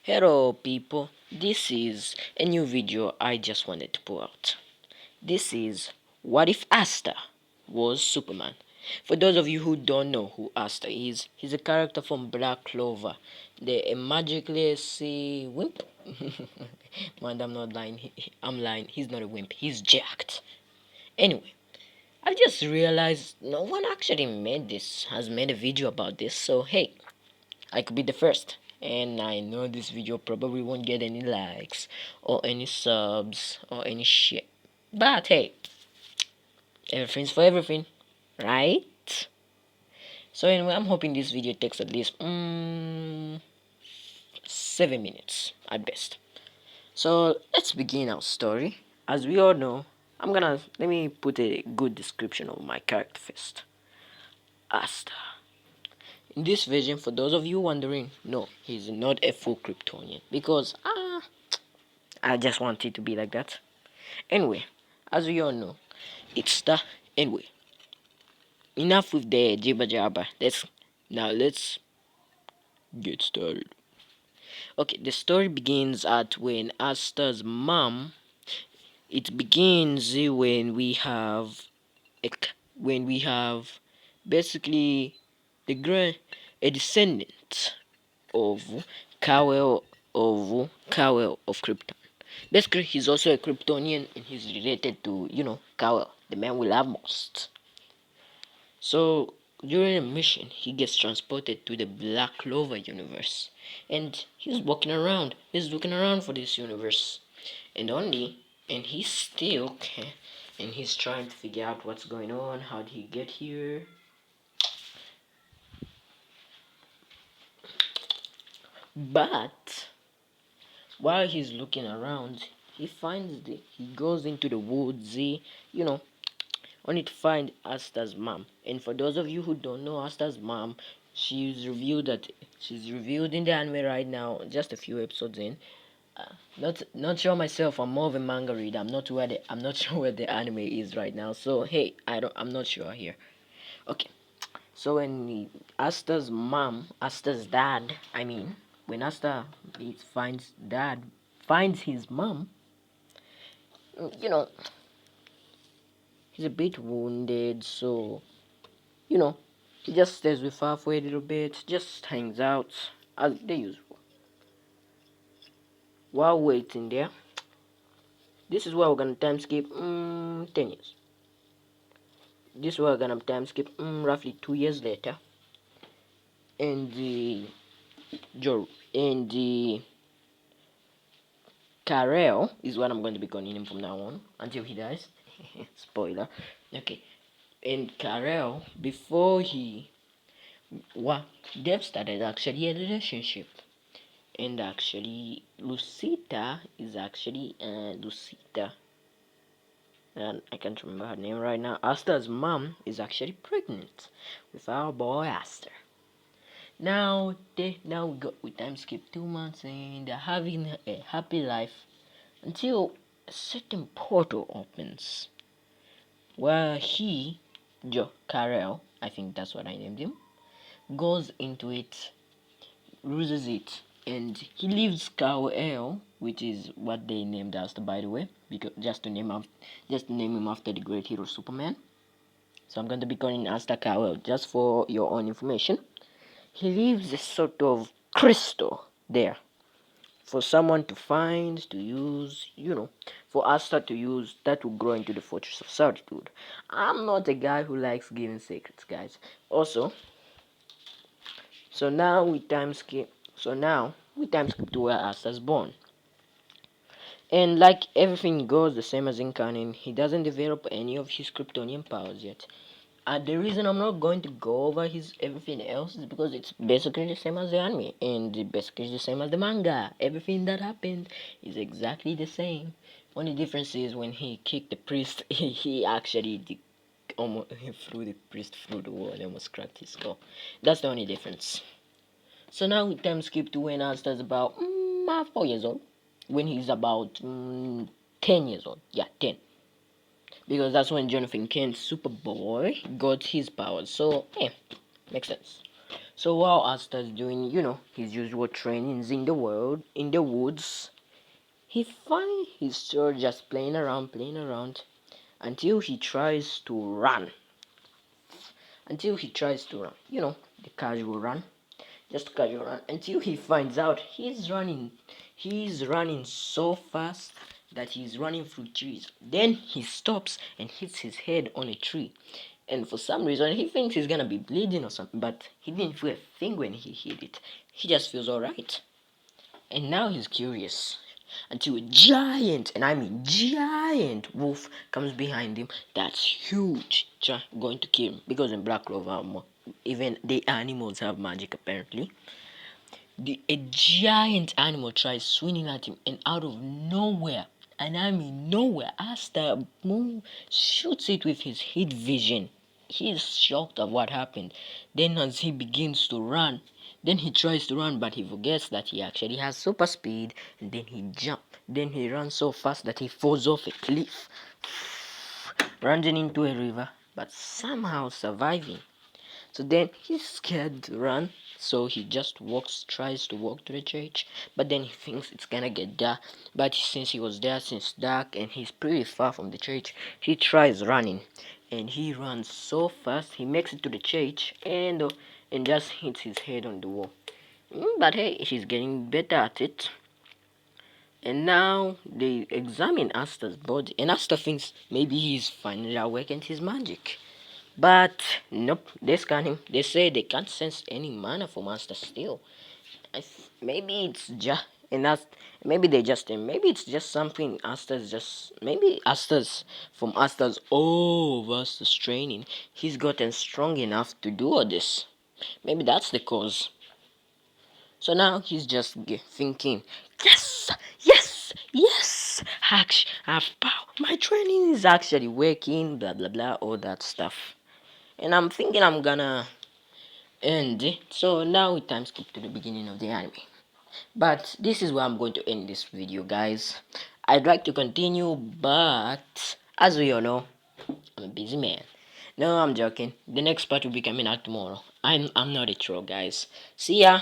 Hello people, this is a new video I just wanted to put out. This is what if Asta was Superman? For those of you who don't know who Asta is, he's a character from Black Clover, the magically see wimp. Man, I'm not lying. I'm lying. He's not a wimp. He's jacked. Anyway, I just realized no one actually has made a video about this. So hey, I could be the first. And I know this video probably won't get any likes or any subs or any shit. But hey, everything's for everything, right? So anyway, I'm hoping this video takes at least 7 minutes at best. So let's begin our story. As we all know, let me put a good description of my character first. Asta. In this version, for those of you wondering, no, he's not a full Kryptonian because I just want it to be like that. Anyway, as we all know, it's the anyway. Enough with the jibber jabber. Let's get started. Okay, the story begins at when Asta's mom. It begins when we have basically the a descendant of Kal-El of Krypton. Basically, he's also a Kryptonian and he's related to, Kal-El, the man we love most. So, during a mission, he gets transported to the Black Clover universe. And he's walking around. He's looking around for this universe. And he still can. And he's trying to figure out what's going on. How did he get here? But while he's looking around, he goes into the woods, only to find Asta's mom. And for those of you who don't know Asta's mom, she's revealed in the anime right now, just a few episodes in. Not sure myself. I'm more of a manga reader. I'm not sure where the anime is right now. So hey, I'm not sure here. Okay. So when Asta's dad, when Asta finds his mom, you know, he's a bit wounded, so, he just stays with her for a little bit, just hangs out, as the usual. While waiting there, this is where we're gonna time skip 10 years. This is where we're gonna time skip roughly 2 years later, and the Karel is what I'm going to be calling him from now on until he dies. Spoiler. Okay. And Karel, before they've started actually a relationship. And actually, Lucita is actually Lucita. And I can't remember her name right now. Asta's mom is actually pregnant with our boy Asta. Now we time skip 2 months and they're having a happy life until a certain portal opens where Karel, I think that's what I named him, goes into it, loses it, and he leaves Kal-El, which is what they named Asta, by the way, because just to name him after the great hero Superman. So I'm going to be calling Asta Kal-El just for your own information. He leaves a sort of crystal there for someone to find, to use, for Asta to use, that will grow into the Fortress of Solitude. I'm not a guy who likes giving secrets, guys. Also, so now we time skip to where Asta's born. And like everything goes the same as in canon, he doesn't develop any of his Kryptonian powers yet. The reason I'm not going to go over his everything else is because it's basically the same as the anime and basically the same as the manga. Everything that happened is exactly the same. Only difference is when he kicked the priest, he actually threw the priest through the wall and almost cracked his skull. That's the only difference. So now we time skip to when Asta's about 4 years old. When he's about 10 years old. Yeah, 10. Because that's when Jonathan Kent's Superboy got his powers. So, makes sense. So while Asta's doing, his usual trainings in the woods, he finds his sword just playing around, until he tries to run. The casual run, just casual run, until he finds out he's running so fast that he's running through trees. Then he stops and hits his head on a tree. And for some reason, he thinks he's gonna be bleeding or something, but he didn't feel a thing when he hit it. He just feels alright. And now he's curious until a giant, and I mean giant, wolf comes behind him. That's huge, going to kill him. Because in Black Clover, even the animals have magic apparently. A giant animal tries swinging at him, and out of nowhere, and I mean nowhere, Asta Moon shoots it with his heat vision. He's shocked at what happened. Then as he begins to run, then he tries to run, but he forgets that he actually has super speed, and then he jumps. Then he runs so fast that he falls off a cliff, running into a river, but somehow surviving. So then he's scared to run, so he just tries to walk to the church, but then he thinks it's gonna get dark. But since he was there since dark and he's pretty far from the church, he tries running, and he runs so fast he makes it to the church and just hits his head on the wall. But hey, he's getting better at it. And now they examine Asta's body, and Asta thinks maybe he's finally awakened his magic. But nope, they scan him. They say they can't sense any mana from Asta still. Maybe it's just and that's maybe it's just something Asta's just maybe Asta's from Asta's versus training. He's gotten strong enough to do all this. Maybe that's the cause. So now he's just thinking, yes, yes, yes, I've power. My training is actually working, blah blah blah, all that stuff. And I'm thinking I'm gonna end it. So now we time skip to the beginning of the anime. But this is where I'm going to end this video, guys. I'd like to continue, but as we all know, I'm a busy man. No, I'm joking. The next part will be coming out tomorrow. I'm not a troll, guys. See ya.